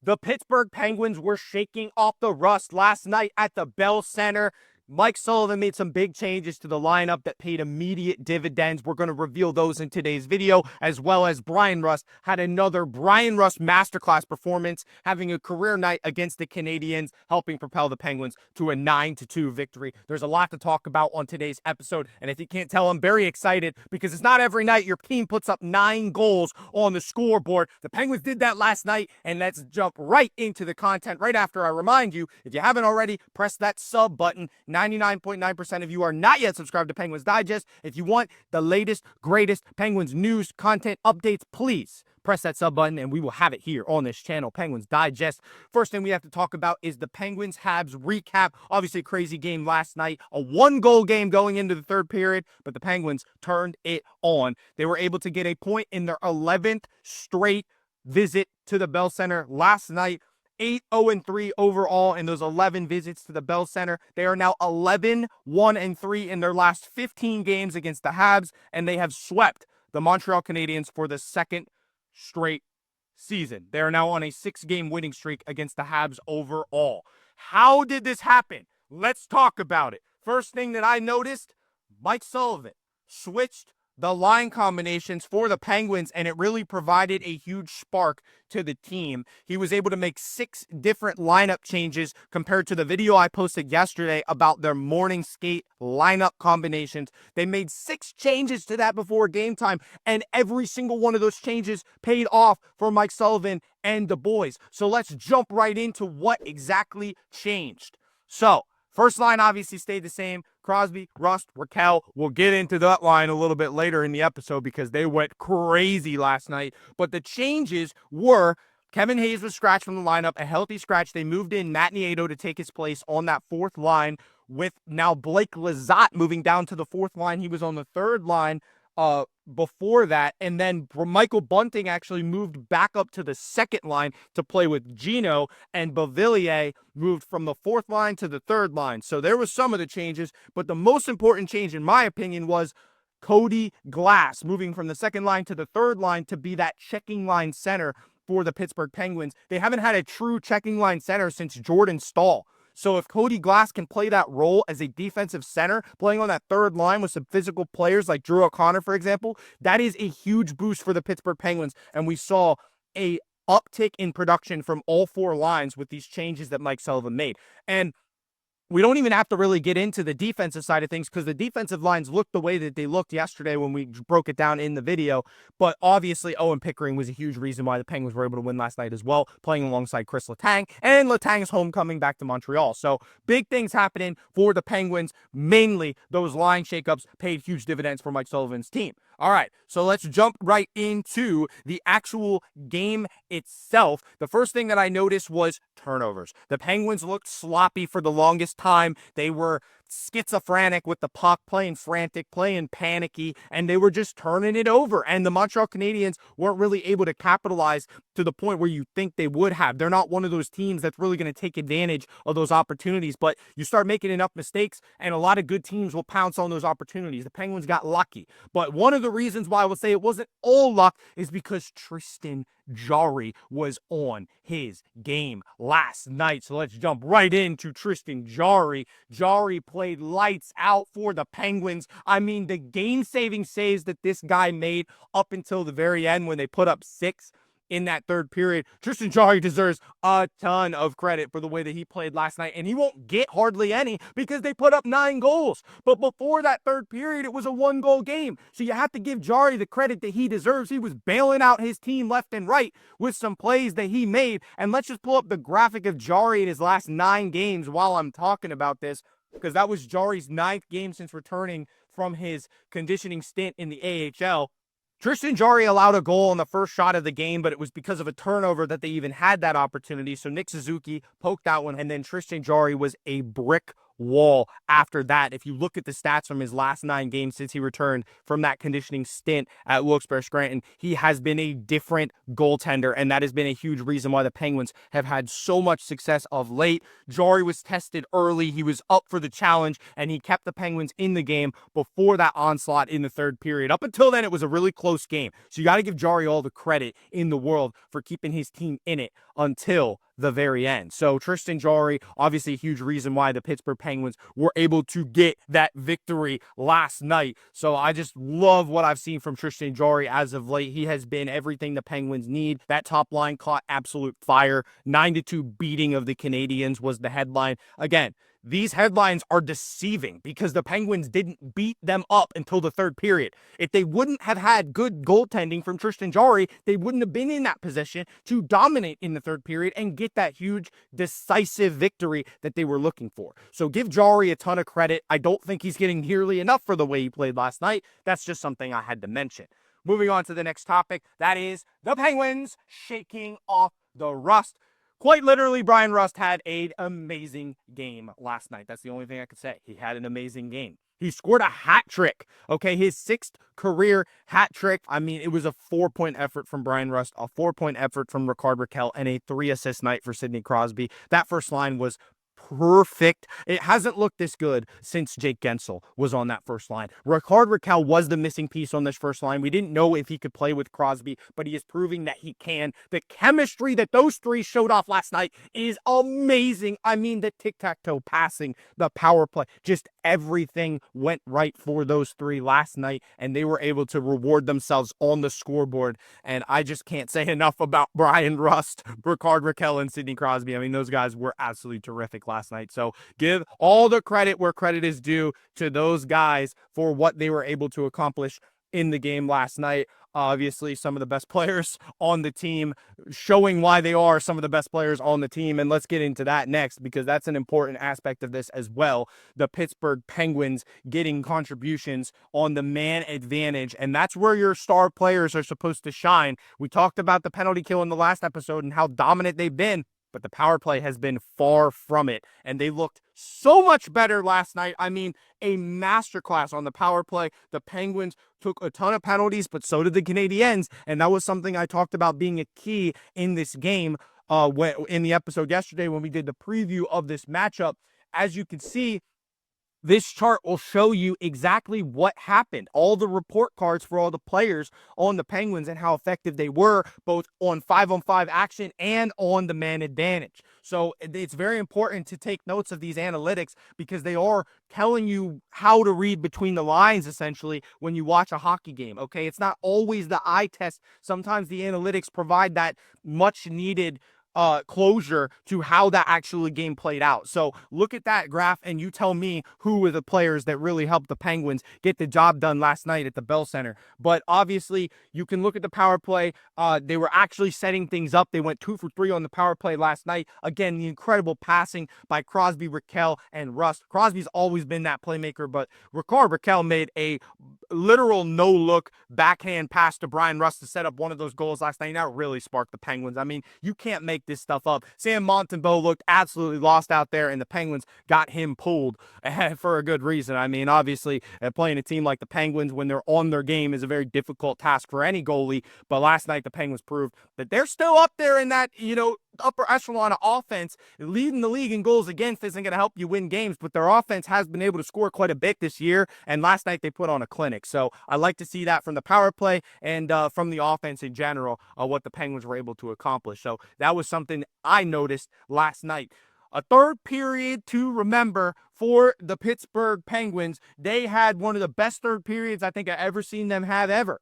The Pittsburgh Penguins were shaking off the rust last night at the Bell Center. Mike Sullivan made some big changes to the lineup that paid immediate dividends. We're going to reveal those in today's video, as well as Bryan Rust had another Bryan Rust masterclass performance, having a career night against the Canadiens, helping propel the Penguins to a 9-2 victory. There's a lot to talk about on today's episode, and if you can't tell, I'm very excited because it's not every night your team puts up 9 goals on the scoreboard. The Penguins did that last night, and let's jump right into the content right after I remind you, if you haven't already, press that sub button. 99.9% of you are not yet subscribed to Penguins Digest. If you want the latest, greatest Penguins news, content, updates, please press that sub button and we will have it here on this channel, Penguins Digest. First thing we have to talk about is the Penguins-Habs recap. Obviously, a crazy game last night, a 1-goal game going into the third period, but the Penguins turned it on. They were able to get a point in their 11th straight visit to the Bell Center last night. 8-0-3 overall in those 11 visits to the Bell Center. They are now 11-1-3 in their last 15 games against the Habs, and they have swept the Montreal Canadiens for the second straight season. They are now on a 6-game winning streak against the Habs overall. How did this happen? Let's talk about it. First thing that I noticed, Mike Sullivan switched the line combinations for the Penguins, and it really provided a huge spark to the team. He was able to make 6 different lineup changes compared to the video I posted yesterday about their morning skate lineup combinations. They made 6 changes to that before game time, and every single one of those changes paid off for Mike Sullivan and the boys. So let's jump right into what exactly changed. So, first line obviously stayed the same. Crosby, Rust, Raquel. We'll get into that line a little bit later in the episode because they went crazy last night. But the changes were Kevin Hayes was scratched from the lineup, a healthy scratch. They moved in Matt Nieto to take his place on that 4th line, with now Blake Lizotte moving down to the 4th line. He was on the 3rd line before that, and then Michael Bunting actually moved back up to the 2nd line to play with Gino, and Beauvillier moved from the 4th line to the 3rd line. So there was some of the changes, but the most important change in my opinion was Cody Glass moving from the 2nd line to the 3rd line to be that checking line center for the Pittsburgh Penguins. They haven't had a true checking line center since Jordan Staal. So if Cody Glass can play that role as a defensive center, playing on that 3rd line with some physical players like Drew O'Connor, for example, that is a huge boost for the Pittsburgh Penguins. And we saw a uptick in production from all 4 lines with these changes that Mike Sullivan made. And we don't even have to really get into the defensive side of things because the defensive lines looked the way that they looked yesterday when we broke it down in the video. But obviously, Owen Pickering was a huge reason why the Penguins were able to win last night as well, playing alongside Kris Letang, and Letang's homecoming back to Montreal. So big things happening for the Penguins. Mainly, those line shakeups paid huge dividends for Mike Sullivan's team. All right, so let's jump right into the actual game itself. The first thing that I noticed was turnovers. The Penguins looked sloppy for the longest time. They were schizophrenic with the puck, playing frantic, playing panicky, and they were just turning it over. And the Montreal Canadiens weren't really able to capitalize to the point where you think they would have. They're not one of those teams that's really going to take advantage of those opportunities, but you start making enough mistakes and a lot of good teams will pounce on those opportunities. The Penguins got lucky, but one of the reasons why I would say it wasn't all luck is because Tristan Jarry was on his game last night. So let's jump right into Tristan Jarry. Jarry played lights out for the Penguins. I mean, the game-saving saves that this guy made up until the very end when they put up 6 in that 3rd period. Tristan Jarry deserves a ton of credit for the way that he played last night, and he won't get hardly any because they put up 9 goals. But before that 3rd period, it was a 1-goal game. So you have to give Jarry the credit that he deserves. He was bailing out his team left and right with some plays that he made. And let's just pull up the graphic of Jarry in his last 9 games while I'm talking about this, because that was Jarry's 9th game since returning from his conditioning stint in the AHL. Tristan Jarry allowed a goal on the first shot of the game, but it was because of a turnover that they even had that opportunity. So Nick Suzuki poked that one, and then Tristan Jarry was a brick wall after that. If you look at the stats from his last 9 games since he returned from that conditioning stint at Wilkes-Barre-Scranton, he has been a different goaltender, and that has been a huge reason why the Penguins have had so much success of late. Jarry was tested early. He was up for the challenge, and he kept the Penguins in the game before that onslaught in the third period. Up until then, it was a really close game. So you got to give Jarry all the credit in the world for keeping his team in it until the very end. So Tristan Jarry, obviously a huge reason why the Pittsburgh Penguins were able to get that victory last night. So I just love what I've seen from Tristan Jarry as of late. He has been everything the Penguins need. That top line caught absolute fire. 9-2 beating of the Canadiens was the headline. Again, these headlines are deceiving because the Penguins didn't beat them up until the third period. If they wouldn't have had good goaltending from Tristan Jarry, they wouldn't have been in that position to dominate in the third period and get that huge, decisive victory that they were looking for. So give Jarry a ton of credit. I don't think he's getting nearly enough for the way he played last night. That's just something I had to mention. Moving on to the next topic, that is the Penguins shaking off the rust. Quite literally, Brian Rust had an amazing game last night. That's the only thing I could say. He had an amazing game. He scored a hat trick, okay? His 6th career hat trick. I mean, it was a 4-point effort from Brian Rust, a 4-point effort from Rickard Rakell, and a 3-assist night for Sidney Crosby. That first line was perfect. It hasn't looked this good since Jake Gensel was on that first line. Rickard Rakell was the missing piece on this first line. We didn't know if he could play with Crosby, but he is proving that he can. The chemistry that those three showed off last night is amazing. I mean, the tic-tac-toe passing, the power play, just everything went right for those three last night, and they were able to reward themselves on the scoreboard. And I just can't say enough about Brian Rust, Rickard Rakell, and Sidney Crosby. I mean, those guys were absolutely terrific last night. So give all the credit where credit is due to those guys for what they were able to accomplish in the game last night. Obviously, some of the best players on the team, showing why they are some of the best players on the team. And let's get into that next, because that's an important aspect of this as well. The Pittsburgh Penguins getting contributions on the man advantage. And that's where your star players are supposed to shine. We talked about the penalty kill in the last episode and how dominant they've been, but the power play has been far from it. And they looked so much better last night. I mean, a masterclass on the power play. The Penguins took a ton of penalties, but so did the Canadiens. And that was something I talked about being a key in this game in the episode yesterday when we did the preview of this matchup. As you can see, this chart will show you exactly what happened, all the report cards for all the players on the Penguins and how effective they were, both on 5-on-5 action and on the man advantage. So it's very important to take notes of these analytics because they are telling you how to read between the lines, essentially, when you watch a hockey game, okay? It's not always the eye test. Sometimes the analytics provide that much-needed closure to how that actually game played out. So look at that graph and you tell me who were the players that really helped the Penguins get the job done last night at the Bell Center. But obviously you can look at the power play. They were actually setting things up. They went 2 for 3 on the power play last night. Again, the incredible passing by Crosby, Rakell, and Rust. Crosby's always been that playmaker, but Rickard Rakell made a literal no-look backhand pass to Brian Rust to set up one of those goals last night. That really sparked the Penguins. I mean, you can't make this stuff up. Sam Montembeault looked absolutely lost out there, and the Penguins got him pulled for a good reason. I mean, obviously, playing a team like the Penguins when they're on their game is a very difficult task for any goalie, but last night the Penguins proved that they're still up there in that, upper echelon of offense. Leading the league in goals against isn't going to help you win games, but their offense has been able to score quite a bit this year, and last night they put on a clinic. So I like to see that from the power play and from the offense in general, what the Penguins were able to accomplish. So that was something I noticed last night. A third period to remember for the Pittsburgh Penguins. They had one of the best third periods I think I've ever seen them have ever.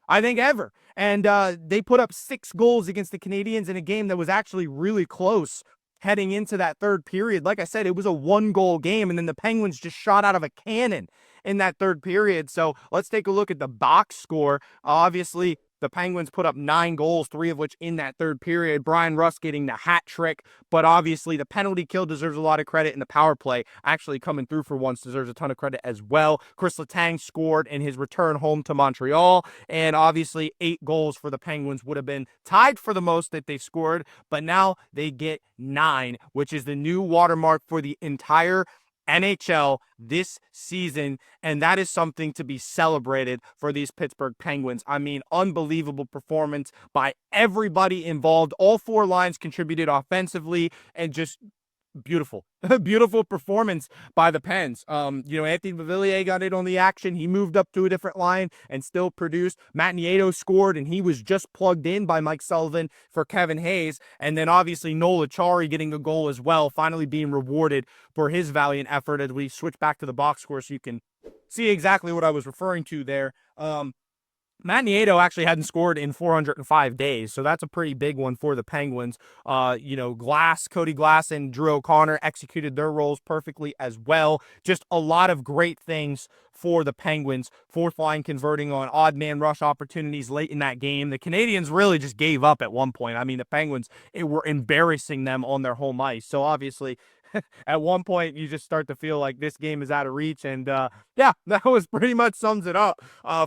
Ever. And they put up 6 goals against the Canadiens in a game that was actually really close heading into that third period. Like I said, it was a 1-goal game, and then the Penguins just shot out of a cannon in that third period. So let's take a look at the box score. Obviously, the Penguins put up 9 goals, 3 of which in that third period. Brian Rust getting the hat trick, but obviously the penalty kill deserves a lot of credit, and the power play actually coming through for once deserves a ton of credit as well. Kris Letang scored in his return home to Montreal, and obviously 8 goals for the Penguins would have been tied for the most that they've scored, but now they get 9, which is the new watermark for the entire NHL this season, and that is something to be celebrated for these Pittsburgh Penguins. I mean, unbelievable performance by everybody involved. All four lines contributed offensively, and just beautiful, beautiful performance by the Pens. Anthony Beauvillier got in on the action. He moved up to a different line and still produced. Matt Nieto scored, and he was just plugged in by Mike Sullivan for Kevin Hayes. And then obviously Noel Acciari getting a goal as well, finally being rewarded for his valiant effort. As we switch back to the box score so you can see exactly what I was referring to there. Matt Nieto actually hadn't scored in 405 days, so that's a pretty big one for the Penguins. Cody Glass and Drew O'Connor executed their roles perfectly as well. Just a lot of great things for the Penguins. Fourth line converting on odd man rush opportunities late in that game. The Canadiens really just gave up at one point. I mean, the Penguins were embarrassing them on their home ice. So obviously, at one point, you just start to feel like this game is out of reach. And that was pretty much sums it up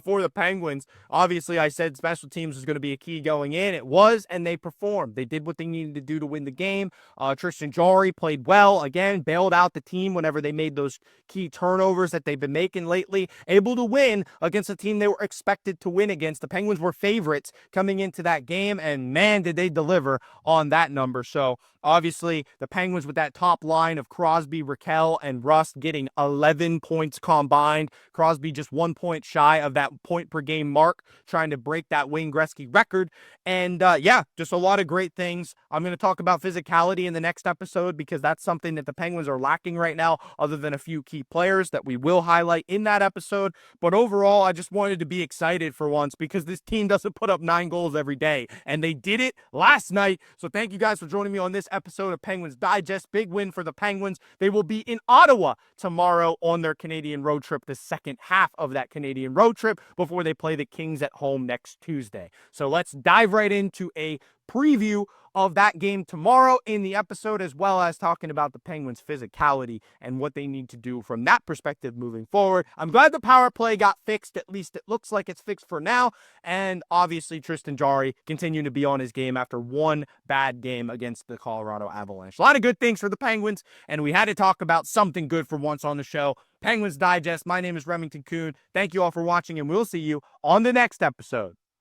for the Penguins. Obviously, I said special teams was going to be a key going in. It was, and they performed. They did what they needed to do to win the game. Tristan Jarry played well. Again, bailed out the team whenever they made those key turnovers that they've been making lately. Able to win against a team they were expected to win against. The Penguins were favorites coming into that game, and man, did they deliver on that number. So, obviously, the Penguins with that top line of Crosby, Raquel, and Rust getting 11 points combined. Crosby just 1 point shy of that point per game mark, trying to break that Wayne Gretzky record. And just a lot of great things. I'm going to talk about physicality in the next episode because that's something that the Penguins are lacking right now, other than a few key players that we will highlight in that episode. But overall, I just wanted to be excited for once because this team doesn't put up 9 goals every day, and they did it last night. So thank you guys for joining me on this episode of Penguins Digest. Big win for the Penguins. They will be in Ottawa tomorrow on their Canadian road trip, the second half of that Canadian road trip, before they play the Kings at home next Tuesday. So let's dive right into a preview of that game tomorrow in the episode, as well as talking about the Penguins' physicality and what they need to do from that perspective moving forward. I'm glad the power play got fixed. At least it looks like it's fixed for now. And obviously, Tristan Jarry continuing to be on his game after one bad game against the Colorado Avalanche. A lot of good things for the Penguins, and we had to talk about something good for once on the show. Penguins Digest. My name is Remington Kuhn. Thank you all for watching, and we'll see you on the next episode.